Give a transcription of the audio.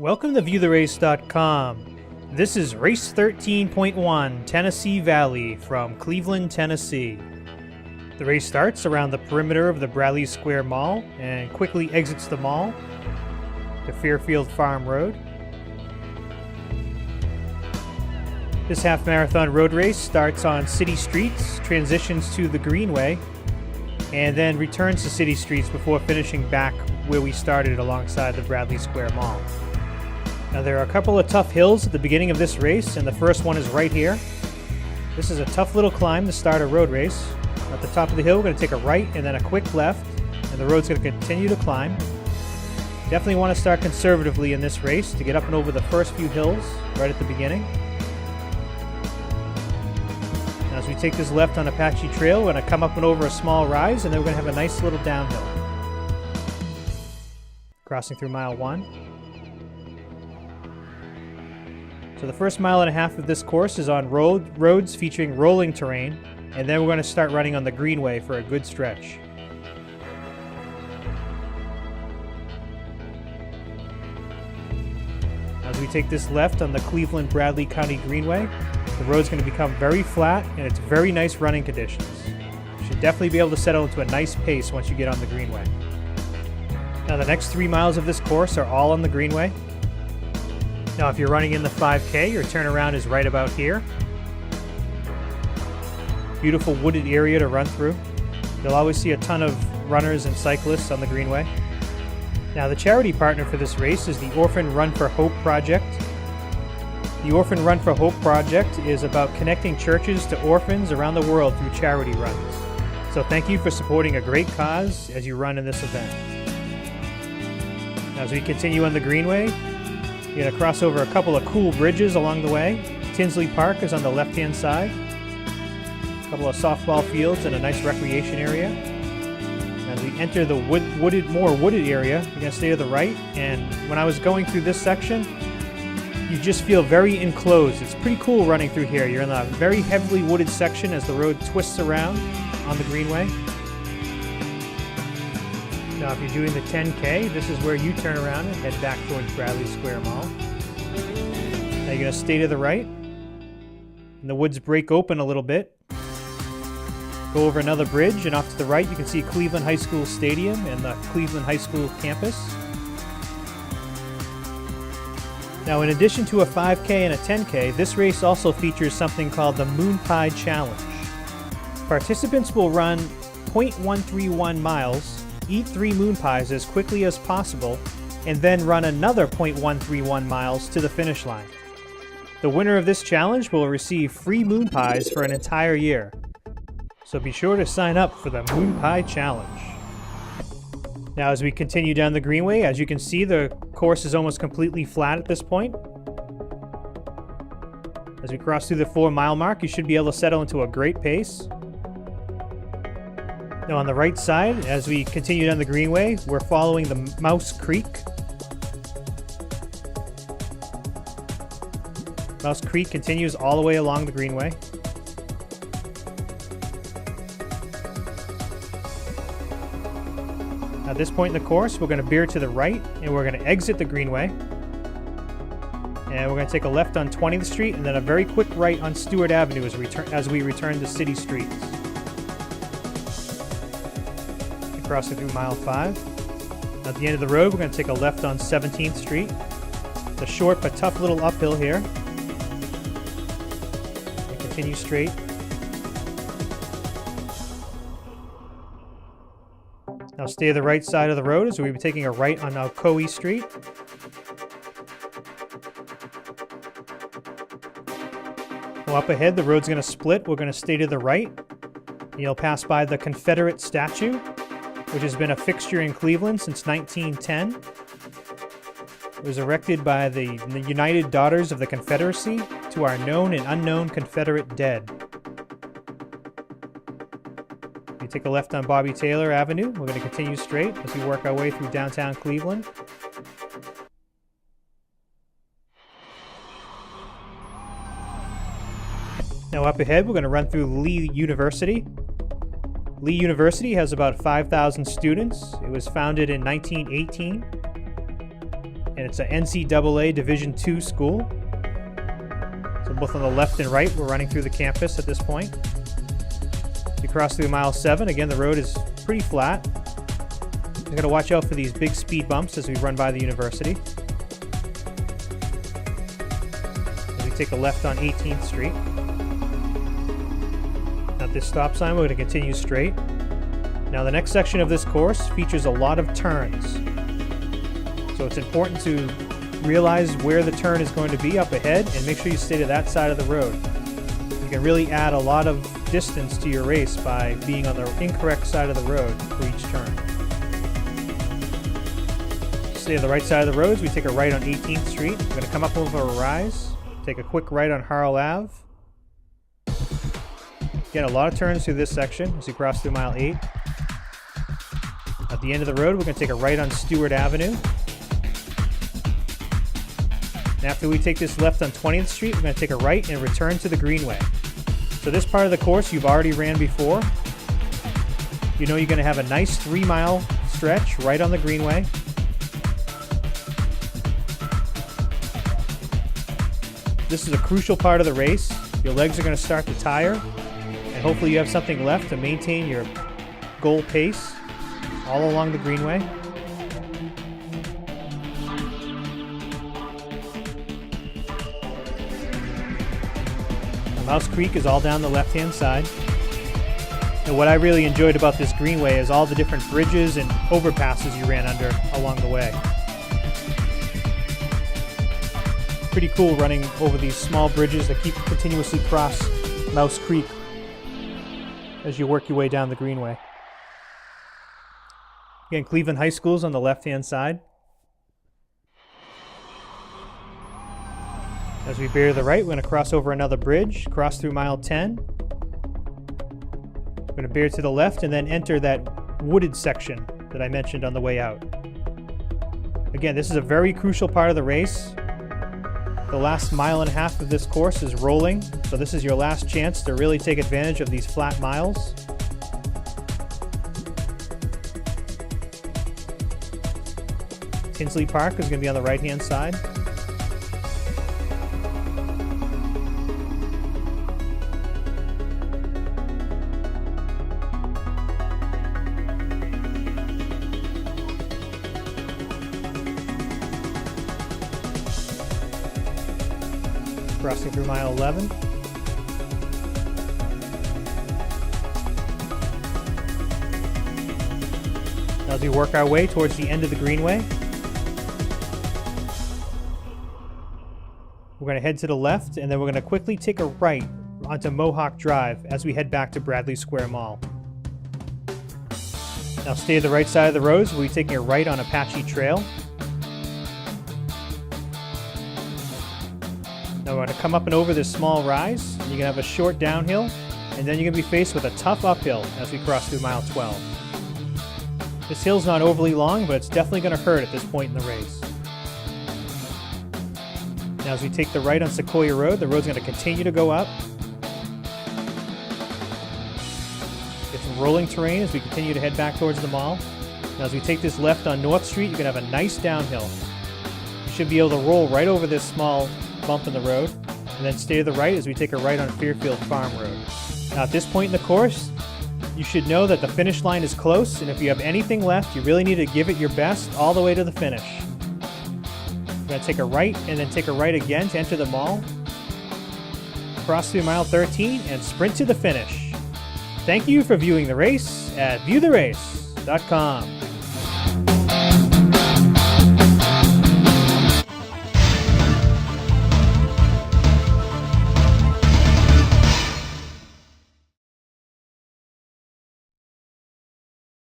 Welcome to ViewTheRace.com. This is Race 13.1 Tennessee Valley from Cleveland, Tennessee. The race starts around the perimeter of the Bradley Square Mall and quickly exits the mall to Fairfield Farm Road. This half-marathon road race starts on city streets, transitions to the Greenway, and then returns to city streets before finishing back where we started alongside the Bradley Square Mall. Now there are a couple of tough hills at the beginning of this race, and the first one is right here. This is a tough little climb to start a road race. At the top of the hill, we're going to take a right and then a quick left, and the road's going to continue to climb. Definitely want to start conservatively in this race to get up and over the first few hills right at the beginning. Now as we take this left on Apache Trail, we're going to come up and over a small rise, and then we're going to have a nice little downhill. Crossing through mile 1. So the first mile and a half of this course is on roads featuring rolling terrain, and then we're going to start running on the Greenway for a good stretch. As we take this left on the Cleveland-Bradley County Greenway, the road's going to become very flat, and it's very nice running conditions. You should definitely be able to settle into a nice pace once you get on the Greenway. Now the next 3 miles of this course are all on the Greenway. Now if you're running in the 5K, your turnaround is right about here. Beautiful wooded area to run through. You'll always see a ton of runners and cyclists on the Greenway. Now the charity partner for this race is the Orphan Run for Hope Project. The Orphan Run for Hope Project is about connecting churches to orphans around the world through charity runs. So thank you for supporting a great cause as you run in this event. Now as we continue on the Greenway, you're going to cross over a couple of cool bridges along the way. Tinsley Park is on the left-hand side. A couple of softball fields and a nice recreation area. As we enter the more wooded area, you're going to stay to the right. And when I was going through this section, you just feel very enclosed. It's pretty cool running through here. You're in a very heavily wooded section as the road twists around on the Greenway. Now, if you're doing the 10K, this is where you turn around and head back towards Bradley Square Mall. Now you're going to stay to the right, and the woods break open a little bit. Go over another bridge, and off to the right you can see Cleveland High School Stadium and the Cleveland High School campus. Now, in addition to a 5K and a 10K, this race also features something called the Moon Pie Challenge. Participants will run 0.131 miles, eat 3 moon pies as quickly as possible, and then run another 0.131 miles to the finish line. The winner of this challenge will receive free moon pies for an entire year. So be sure to sign up for the Moon Pie Challenge. Now as we continue down the Greenway, as you can see, the course is almost completely flat at this point. As we cross through the 4-mile mark, you should be able to settle into a great pace. Now on the right side, as we continue down the Greenway, we're following the Mouse Creek. Mouse Creek continues all the way along the Greenway. At this point in the course, we're going to veer to the right, and we're going to exit the Greenway. And we're going to take a left on 20th Street, and then a very quick right on Stewart Avenue as we return to city streets. Crossing through mile 5. At the end of the road, we're going to take a left on 17th Street. It's a short but tough little uphill here. And continue straight. Now stay to the right side of the road as we'll be taking a right on Alcoa Street. Well, up ahead, the road's going to split. We're going to stay to the right. You'll pass by the Confederate statue, which has been a fixture in Cleveland since 1910. It was erected by the United Daughters of the Confederacy to our known and unknown Confederate dead. We take a left on Bobby Taylor Avenue. We're going to continue straight as we work our way through downtown Cleveland. Now up ahead, we're going to run through Lee University. Lee University has about 5,000 students. It was founded in 1918. and it's an NCAA Division II school. So both on the left and right, we're running through the campus at this point. We cross through mile 7. Again, the road is pretty flat. We've got to watch out for these big speed bumps as we run by the university. As we take a left on 18th Street. At this stop sign, we're going to continue straight. Now, the next section of this course features a lot of turns. So it's important to realize where the turn is going to be up ahead and make sure you stay to that side of the road. You can really add a lot of distance to your race by being on the incorrect side of the road for each turn. Stay on the right side of the roads. We take a right on 18th Street. We're going to come up over a rise, take a quick right on Harl Ave. Again, a lot of turns through this section as we cross through mile 8. At the end of the road, we're going to take a right on Stewart Avenue. And after we take this left on 20th Street, we're going to take a right and return to the Greenway. So this part of the course you've already ran before. You know you're going to have a nice 3-mile stretch right on the Greenway. This is a crucial part of the race. Your legs are going to start to tire, and hopefully you have something left to maintain your goal pace all along the Greenway. Mouse Creek is all down the left-hand side. And what I really enjoyed about this Greenway is all the different bridges and overpasses you ran under along the way. Pretty cool running over these small bridges that keep continuously cross Mouse Creek as you work your way down the Greenway. Again, Cleveland High School is on the left-hand side. As we bear to the right, we're going to cross over another bridge, cross through mile 10. We're going to bear to the left and then enter that wooded section that I mentioned on the way out. Again, this is a very crucial part of the race. The last mile and a half of this course is rolling, so this is your last chance to really take advantage of these flat miles. Tinsley Park is going to be on the right-hand side. Crossing through mile 11. As we work our way towards the end of the Greenway, we're going to head to the left, and then we're going to quickly take a right onto Mohawk Drive as we head back to Bradley Square Mall. Now stay to the right side of the roads. We'll be taking a right on Apache Trail. Now we're going to come up and over this small rise. You're going to have a short downhill, and then you're going to be faced with a tough uphill as we cross through mile 12. This hill's not overly long, but it's definitely going to hurt at this point in the race. Now as we take the right on Sequoia Road, the road's going to continue to go up. It's rolling terrain as we continue to head back towards the mall. Now as we take this left on North Street, you're going to have a nice downhill. You should be able to roll right over this small bump in the road, and then stay to the right as we take a right on Fairfield Farm Road. Now at this point in the course, you should know that the finish line is close, and if you have anything left, you really need to give it your best all the way to the finish. You're going to take a right and then take a right again to enter the mall, cross through mile 13, and sprint to the finish. Thank you for viewing the race at viewtherace.com.